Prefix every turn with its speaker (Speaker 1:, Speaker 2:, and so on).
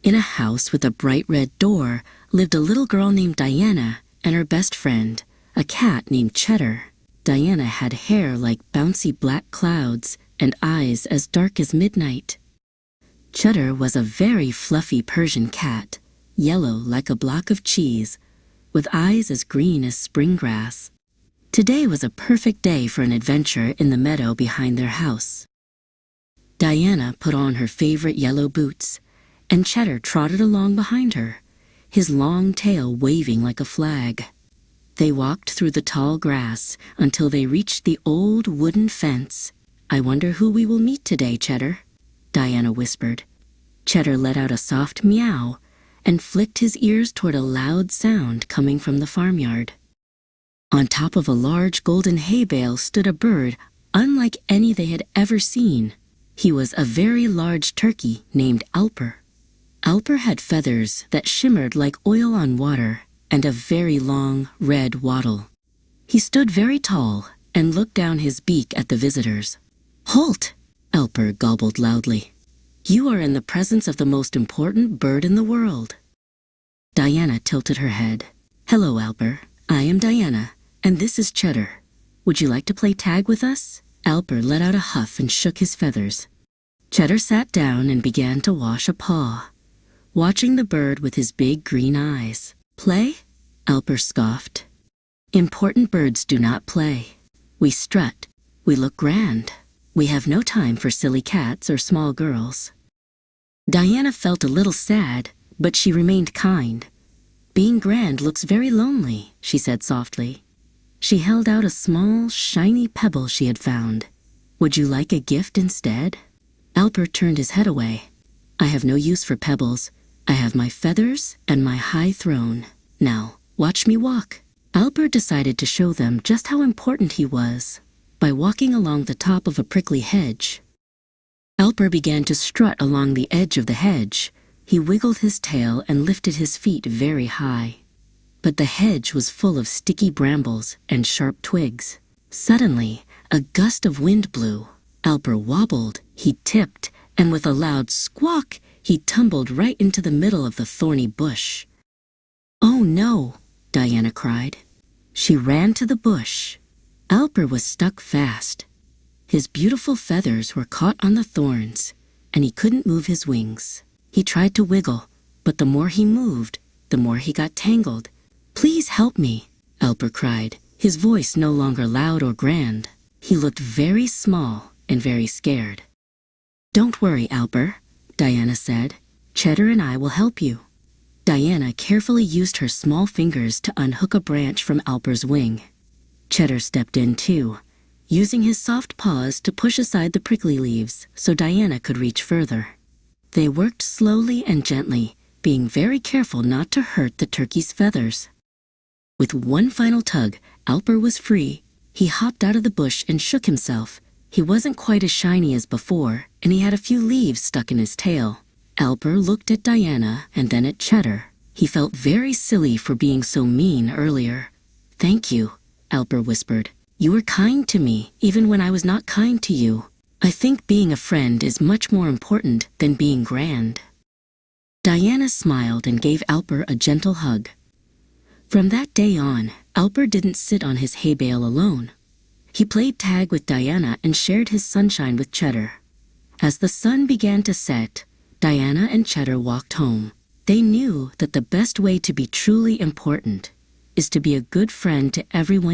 Speaker 1: In a house with a bright red door lived a little girl named Diana and her best friend, a cat named Cheddar. Diana had hair like bouncy black clouds and eyes as dark as midnight. Cheddar was a very fluffy Persian cat, yellow like a block of cheese, with eyes as green as spring grass. Today was a perfect day for an adventure in the meadow behind their house. Diana put on her favorite yellow boots, and Cheddar trotted along behind her, his long tail waving like a flag. They walked through the tall grass until they reached the old wooden fence. "I wonder who we will meet today, Cheddar," Diana whispered. Cheddar let out a soft meow and flicked his ears toward a loud sound coming from the farmyard. On top of a large golden hay bale stood a bird unlike any they had ever seen. He was a very large turkey named Alper. Alper had feathers that shimmered like oil on water and a very long red wattle. He stood very tall and looked down his beak at the visitors. "Halt!" Alper gobbled loudly. "You are in the presence of the most important bird in the world." Diana tilted her head. "Hello, Alper. I am Diana, and this is Cheddar. Would you like to play tag with us?" Alper let out a huff and shook his feathers. Cheddar sat down and began to wash a paw, watching the bird with his big green eyes. "Play?" Alper scoffed. "Important birds do not play. We strut. We look grand. We have no time for silly cats or small girls." Diana felt a little sad, but she remained kind. "Being grand looks very lonely," she said softly. She held out a small, shiny pebble she had found. "Would you like a gift instead?" Alper turned his head away. "I have no use for pebbles. I have my feathers and my high throne. Now, watch me walk." Alper decided to show them just how important he was by walking along the top of a prickly hedge. Alper began to strut along the edge of the hedge. He wiggled his tail and lifted his feet very high. But the hedge was full of sticky brambles and sharp twigs. Suddenly, a gust of wind blew. Alper wobbled, he tipped, and with a loud squawk, he tumbled right into the middle of the thorny bush. "Oh no!" Diana cried. She ran to the bush. Alper was stuck fast. His beautiful feathers were caught on the thorns, and he couldn't move his wings. He tried to wiggle, but the more he moved, the more he got tangled. "Please help me," Alper cried, his voice no longer loud or grand. He looked very small and very scared. "Don't worry, Alper," Diana said. "Cheddar and I will help you." Diana carefully used her small fingers to unhook a branch from Alper's wing. Cheddar stepped in too, using his soft paws to push aside the prickly leaves so Diana could reach further. They worked slowly and gently, being very careful not to hurt the turkey's feathers. With one final tug, Alper was free. He hopped out of the bush and shook himself. He wasn't quite as shiny as before, and he had a few leaves stuck in his tail. Alper looked at Diana and then at Cheddar. He felt very silly for being so mean earlier. "Thank you," Alper whispered. "You were kind to me, even when I was not kind to you. I think being a friend is much more important than being grand." Diana smiled and gave Alper a gentle hug. From that day on, Alper didn't sit on his hay bale alone. He played tag with Diana and shared his sunshine with Cheddar. As the sun began to set, Diana and Cheddar walked home. They knew that the best way to be truly important is to be a good friend to everyone